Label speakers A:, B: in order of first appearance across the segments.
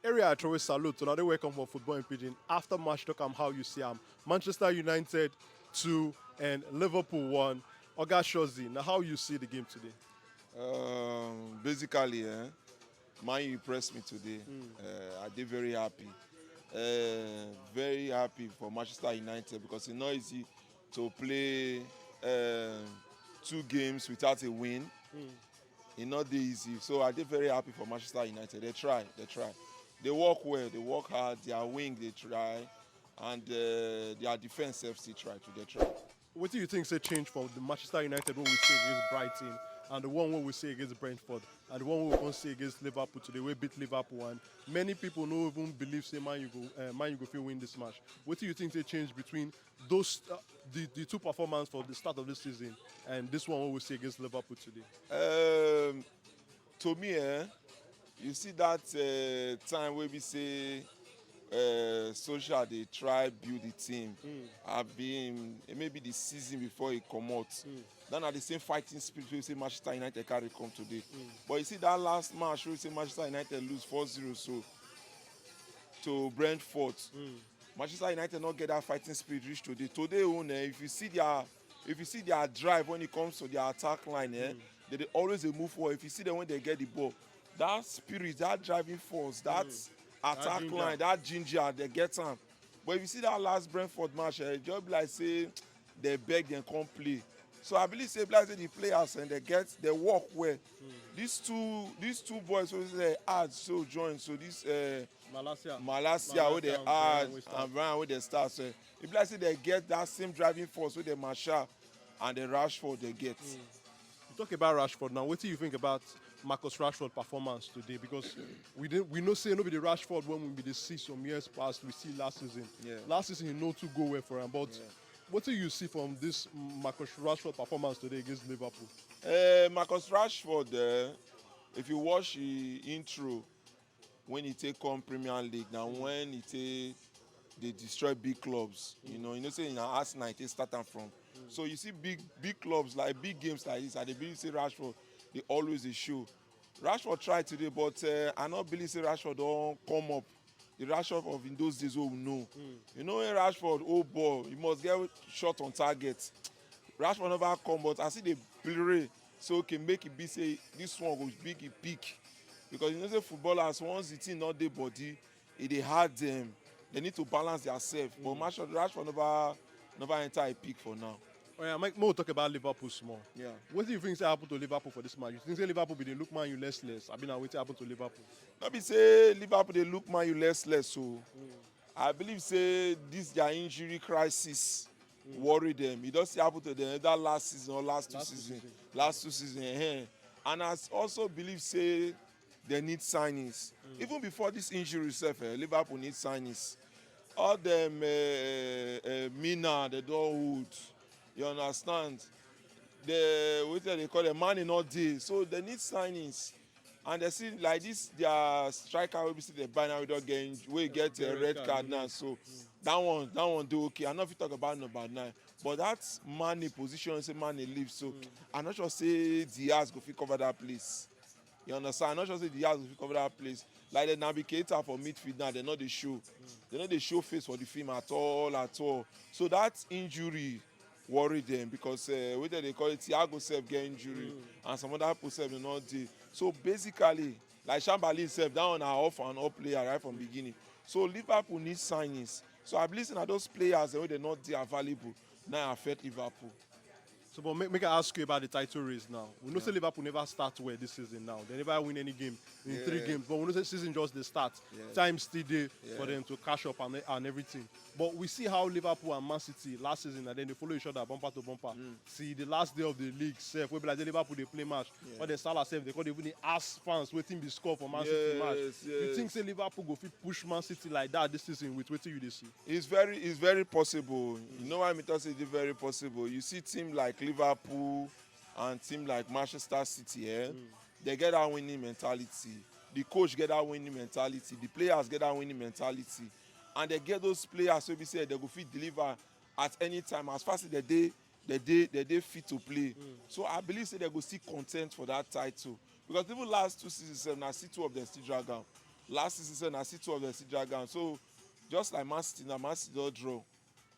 A: Area I always salute. So now they welcome for football in Pidgin. After match talk how you see Manchester United 2 and Liverpool 1. Oga Shozzy, now how you see the game today?
B: Basically, Man U impressed me today. I did very happy. Very happy for Manchester United because it's not easy to play two games without a win. It's not that easy. So I did very happy for Manchester United. They try. They work well, they work hard, their wing they try, and their defense self still try to they try.
A: What do you think say change from the Manchester United what we see against Brighton and the one what we see against Brentford and the one what we can see against Liverpool today? We beat Liverpool and many people no even believe say Man you go feel win this match. What do you think they change between those the two performances for the start of this season and this one what we see against Liverpool today?
B: Um, to me, you see that time where we say social dey try build the team have been maybe the season before e comot that na the same fighting spirit wey say Manchester United carry come today but you see that last match wey say Manchester United lose 4-0 so to Brentford. Manchester United no get that fighting spirit reach today own if you see their drive when it comes to their attack line they dey always dey move forward if you see them when they get the ball that spirit that driving force that attack
A: ginger.
B: line that ginger they get am but if you see that last Brentford match e just be like say they beg dem come play so I believe say like say the players and they work well these two boys wey say add so join so this Malasia wey dey add and Brian wey dey start so e be like say they get that same driving force wey the Martial and the Rashford they get.
A: You talk about Rashford now. What do you think about Marcus Rashford performance today? Because we know say nobody Rashford when we be the see some years past we see last season.
B: Yeah.
A: Last season he know to go well for him. But what do you see from this Marcus Rashford performance today against Liverpool?
B: Marcus Rashford if you watch the intro when he take come Premier League na when he take dey destroy big clubs you know say na Arsenal he take start am from so you see big clubs like big games like this I dey believe say Rashford dey always dey show Rashford try today but I no believe say Rashford don come up the Rashford of in those days wey we know you know when Rashford hold ball he must get shot on target Rashford never come but I see dey play say okay make e be say this one go make e peak because you know say footballers once the thing no dey body e dey hard dem they need to balance their self but Rashford never enter a peak for now.
A: Oh yeah, Mike, more talk about Liverpool small.
B: Yeah.
A: What do you think say happen to Liverpool for this match? You think say Liverpool be the look man you less? I mean, what happen to Liverpool?
B: No be say Liverpool dey look Man U less so I believe say this their injury crisis worry them e don still happen to them either last season or last two season and I also believe say they need signings even before this injury sef Liverpool need signings all them Mina they don old you understand the wetin they call them money not dey so they need signings and they see like this their striker wey be say they buy now wey get red card now so that one dey okay I no fit talk about number 9 but that Mane position say Mane leave so I no sure say Diaz go fit cover that place you understand I no sure say Diaz go fit cover that place like the navigator for midfield now they no dey show face for the film at all so that injury worry them because wetin they call it Thiago sef get injury and some other people sef dey no dey so basically like Shambali sef that one na off and up player right from beginning so Liverpool need signings so I believe say na those players wey dey not dey available na affect Liverpool.
A: So, but make I ask you about the title race now. We know say Liverpool never start well this season now. They never win any game in 3 games. But we know say season just the start. Time still there for them to cash up and everything. But we see how Liverpool and Man City last season and then they follow each other bumper to bumper. See the last day of the league, sef, we be like the Liverpool they play match. But then Salah sef, they can't even ask fans waiting be score for Man City match. You think say Liverpool go fit push Man City like that this season with waiting you they see?
B: It's very possible. You know why me talk say it's very possible. You see team like Liverpool and team like Manchester City, they get that winning mentality. The coach get that winning mentality. The players get that winning mentality, and they get those players so we say they go fit deliver at any time as fast as they fit to play. So I believe say they go still content for that title because even last 2 seasons na still 2 of them still drag am. last season I see two of them see dragon. So just like Man City, now Man City don't draw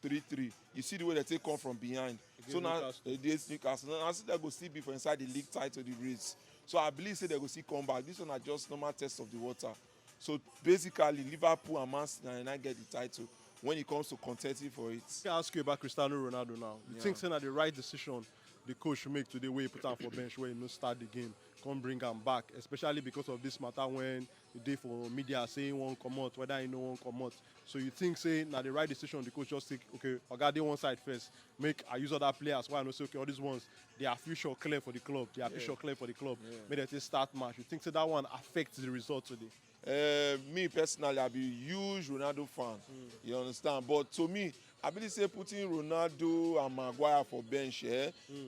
B: 3-3. You see the way they take come from behind.
A: Against
B: So now
A: Newcastle.
B: against Newcastle. Now I see they go still be for inside the league title, the race. So I believe say they go see come back. This one are just normal test of the water. So basically Liverpool and Man City now get the title when it comes to contesting for it.
A: I ask you about Cristiano Ronaldo now. You think saying that the right decision the coach make today where he put him for bench, where he no start the game, come bring him back, especially because of this matter when the day for media saying one come out, whether he no one come out. So you think saying now the right decision the coach just take, okay, I got the one side first, make I use other players, why I know say okay, all these ones they are future clear for the club, they are future clear for the club. Maybe they start match. You think say that one affects the result today?
B: Me personally, I be a huge Ronaldo fan. You understand? But to me, I believe say putting Ronaldo and Maguire for bench,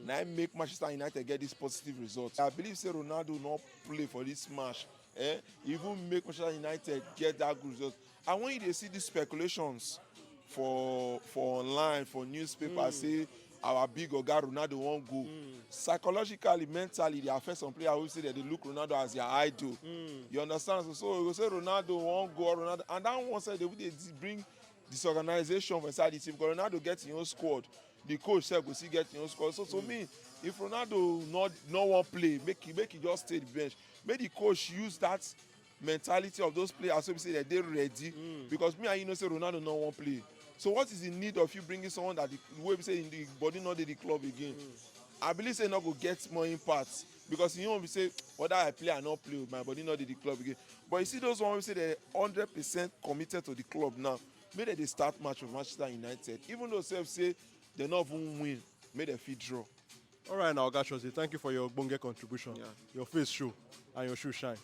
B: now make Manchester United get this positive result. I believe say Ronaldo not play for this match, even make Manchester United get that good result. And when you see these speculations for online, for newspapers, say our big Oga Ronaldo won't go. Psychologically, mentally, they affect some players who say that they look Ronaldo as their idol. You understand? So you say Ronaldo won't go, Ronaldo, and that one side they bring disorganization for inside the team. Because Ronaldo gets in your squad, the coach said go see get in your squad. So to me, if Ronaldo not want play, make he just stay the bench. Make the coach use that mentality of those players so we say that they're ready. Because me and you know say Ronaldo not want play. So what is the need of you bringing someone that the way we say in the body not in the club again? I believe say not go get more impact because you know we say whether I play or not play with my body not in the club again. But you see those ones we say they're 100% committed to the club now. Maybe they start match with Manchester United. Even though say they not even win, maybe they fit draw.
A: All right now, Shozzy, thank you for your bonge contribution.
B: Yeah.
A: Your face show and your shoe shine.